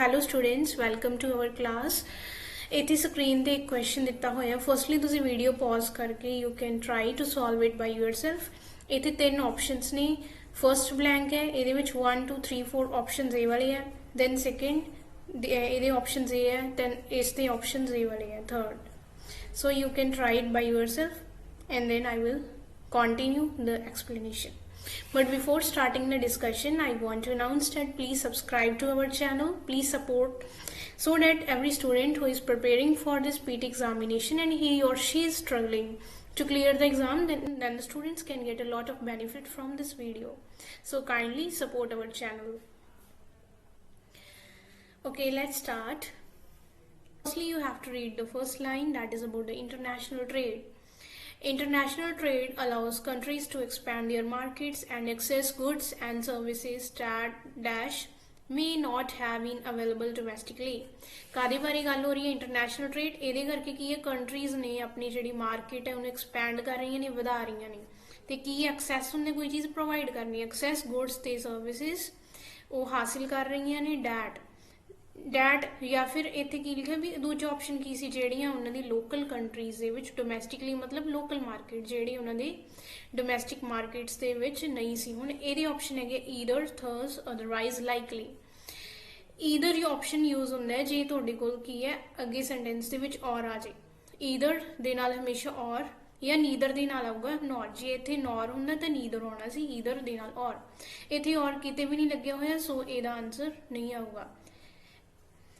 Hello students, welcome to our class. इतनी screen ते एक क्वेश्चन दिता होया। फर्स्टली तुसी वीडियो पॉज करके you can try to solve it by yourself. इतने 3 ऑप्शंस ने। फर्स्ट ब्लैंक है, ये 1 2 3 4 ऑप्शन ए वाले है। दैन सेकेंड ये ऑप्शन ए है, दैन इसके ऑप्शन ए वाले है third. So you can try it by yourself and then I will continue the explanation. But before starting the discussion, I want to announce that please subscribe to our channel. Please support so that every student who is preparing for this PT examination and he or she is struggling to clear the exam, then the students can get a lot of benefit from this video. So kindly support our channel. Okay, let's start. Firstly, you have to read the first line, that is about the international trade. International trade allows countries to expand their markets and access goods and services that dash may not have been available domestically. कादे बारे गल हो रही है? International trade. ਇਹਦੇ ਕਰਕੇ ਕੀ ਹੈ, countries ਨੇ ਆਪਣੀ ਜਿਹੜੀ ਮਾਰਕੀਟ ਹੈ ਉਹਨੂੰ ਐਕਸਪੈਂਡ ਕਰ ਰਹੀਆਂ ਨੇ, ਵਧਾ ਰਹੀਆਂ ਨੇ, ਤੇ ਕੀ ਐਕਸੈਸ ਹੁੰਦੇ ਕੋਈ ਚੀਜ਼ ਪ੍ਰੋਵਾਈਡ ਕਰਨੀ, ਐਕਸੈਸ ਗੁੱਡਸ ਤੇ ਸਰਵਿਸਿਜ਼ ਉਹ ਹਾਸਿਲ ਕਰ ਰਹੀਆਂ ਨੇ। ਡੈਟ ਜਾਂ ਫਿਰ ਇੱਥੇ ਕੀ ਲਿਖਿਆ ਵੀ ਦੂਜਾ ਆਪਸ਼ਨ ਕੀ ਸੀ, ਜਿਹੜੀਆਂ ਉਹਨਾਂ ਦੀ ਲੋਕਲ ਕੰਟਰੀਜ਼ ਦੇ ਵਿੱਚ ਡੋਮੈਸਟਿਕਲੀ ਮਤਲਬ ਲੋਕਲ ਮਾਰਕੀਟ ਜਿਹੜੀ ਉਹਨਾਂ ਦੀ ਡੋਮੈਸਟਿਕ ਮਾਰਕੀਟਸ ਦੇ ਵਿੱਚ ਨਹੀਂ ਸੀ। ਹੁਣ ਇਹਦੇ ਆਪਸ਼ਨ ਹੈਗੇ ਈਦਰ, ਥਰਸ, ਅਦਰਵਾਈਜ਼, ਲਾਈਕਲੀ। ਈਦਰ ਇਹ ਆਪਸ਼ਨ ਯੂਜ਼ ਹੁੰਦਾ ਹੈ ਜੇ ਤੁਹਾਡੇ ਕੋਲ ਕੀ ਹੈ ਅੱਗੇ ਸੈਂਟੈਂਸ ਦੇ ਵਿੱਚ ਔਰ ਆ ਜਾਏ। ਈਦਰ ਦੇ ਨਾਲ ਹਮੇਸ਼ਾ ਔਰ ਜਾਂ ਨੀਦਰ ਦੇ ਨਾਲ ਆਊਗਾ ਨॉट। ਜੇ ਇੱਥੇ ਨੌਰ ਹੁੰਦਾ ਤਾਂ ਨੀਦਰ ਆਉਣਾ ਸੀ, ਈਦਰ ਦੇ ਨਾਲ ਔਰ। ਇੱਥੇ ਔਰ ਕਿਤੇ ਵੀ ਨਹੀਂ ਲੱਗਿਆ ਹੋਇਆ, ਸੋ ਇਹਦਾ ਆਨਸਰ ਨਹੀਂ ਆਊਗਾ।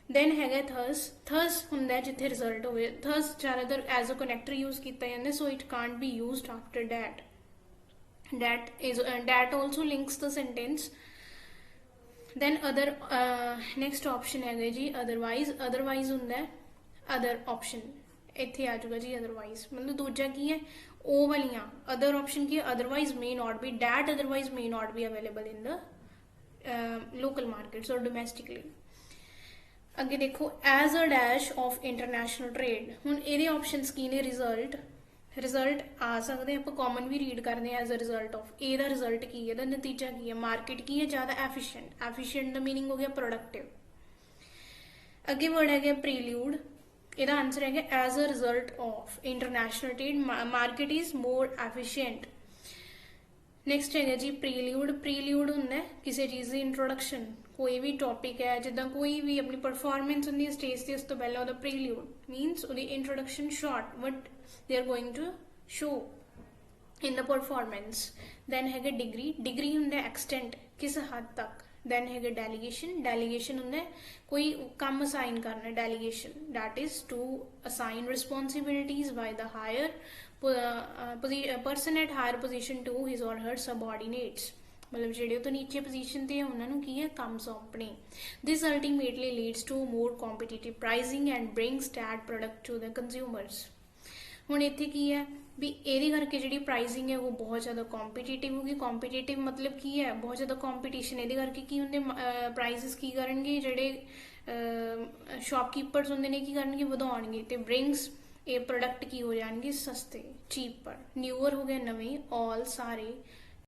then हैगा thus। thus ਹੁੰਦਾ जिथे रिजल्ट होवे। thus ज़्यादातर एज अ कनैक्टर यूज किया जाता है, so it can't be used after that। that also links the sentence। then other next option हैगा जी otherwise। otherwise ਹੁੰਦਾ other option, ਇੱਥੇ आ जाऊगा जी otherwise। मतलब दूजा की है ओ वालियां other option की otherwise may not be, that otherwise may not be available in the local markets or domestically। ਅੱਗੇ ਦੇਖੋ as a dash of international trade. ਹੁਣ ਇਹਦੇ ਆਪਸ਼ਨਸ ਕੀ ਨੇ? ਰਿਜ਼ਲਟ ਆ ਸਕਦੇ ਆਪਾਂ ਕਾਮਨ ਵੀ ਰੀਡ ਕਰਦੇ ਹਾਂ ਐਜ਼ ਅ ਰਿਜ਼ਲਟ ਆਫ। ਇਹਦਾ ਰਿਜ਼ਲਟ ਕੀ ਹੈ, ਇਹਦਾ ਨਤੀਜਾ ਕੀ ਹੈ? ਮਾਰਕੀਟ ਕੀ ਹੈ? ਜ਼ਿਆਦਾ ਐਫੀਸ਼ੀਐਂਟ। ਐਫੀਸ਼ੀਐਂਟ ਦਾ ਮੀਨਿੰਗ ਹੋ ਗਿਆ ਪ੍ਰੋਡਕਟਿਵ। ਅੱਗੇ ਵਰਡ ਹੈਗਾ ਪ੍ਰੀਲਿਊਡ। ਇਹਦਾ ਆਨਸਰ ਹੈਗਾ as a result of international trade market is more efficient. Next ਹੈਗਾ ਜੀ ਪ੍ਰੀਲਿਊਡ। ਪ੍ਰੀਲਿਊਡ ਹੁੰਦਾ ਕਿਸੇ ਚੀਜ਼ ਦੀ ਇੰਟਰੋਡਕਸ਼ਨ, ਕੋਈ ਵੀ ਟੌਪਿਕ ਹੈ, ਜਿੱਦਾਂ ਕੋਈ ਵੀ ਆਪਣੀ ਪਰਫਾਰਮੈਂਸ ਹੁੰਦੀ ਹੈ ਸਟੇਜ ਤੇ, ਉਸ ਤੋਂ ਪਹਿਲਾਂ ਉਹਦਾ ਪ੍ਰੀਲਿਊਡ ਮੀਨਸ ਉਹਦੀ introduction short what they are going to show in the performance. Then ਹੈਗਾ ਡਿਗਰੀ। ਡਿਗਰੀ ਹੁੰਦਾ ਐਕਸਟੈਂਟ, ਕਿਸ ਹੱਦ ਤੱਕ। ਦੈਨ ਹੈਗਾ ਡੈਲੀਗੇਸ਼ਨ। ਡੈਲੀਗੇਸ਼ਨ ਹੁੰਦਾ ਕੋਈ ਕੰਮ ਅਸਾਈਨ ਕਰਨਾ, delegation that is to assign responsibilities by the higher person at higher position to his or her subordinates। मतलब ਜਿਹੜੇ ਤੋਂ ਨੀਚੇ ਪੋਜੀਸ਼ਨ ਤੇ ਉਹਨਾਂ ਨੂੰ ਕੀ ਹੈ ਕੰਮ ਸੌਂਪਣੇ। this ultimately leads to more competitive pricing and brings that product to the consumers। ਹੁਣ ਇੱਥੇ ਕੀ ਹੈ ਵੀ ਇਹਦੇ ਕਰਕੇ ਜਿਹੜੀ ਪ੍ਰਾਈਸਿੰਗ ਹੈ ਉਹ ਬਹੁਤ ਜ਼ਿਆਦਾ ਕੰਪੀਟੀਟਿਵ ਹੋਗੀ। ਕੰਪੀਟੀਟਿਵ ਮਤਲਬ ਕੀ ਹੈ? ਬਹੁਤ ਜ਼ਿਆਦਾ ਕੰਪੀਟੀਸ਼ਨ। ਇਹਦੇ ਕਰਕੇ ਕੀ ਹੁੰਦੇ ਪ੍ਰਾਈਸਿਸ ਕੀ ਕਰਨਗੇ, ਜਿਹੜੇ ਸ਼ੌਪਕੀਪਰਸ ਹੁੰਦੇ ਨੇ ਕੀ ਕਰਨਗੇ? ਵਧਾਉਣਗੇ। ਤੇ ਬ੍ਰਿੰਗਸ ਇਹ ਪ੍ਰੋਡਕਟ ਕੀ ਹੋ ਜਾਣਗੇ? ਸਸਤੇ, ਚੀਪਰ। ਨਿਊਅਰ ਹੋ ਗਿਆ ਨਵੇਂ, ਆਲ ਸਾਰੇ,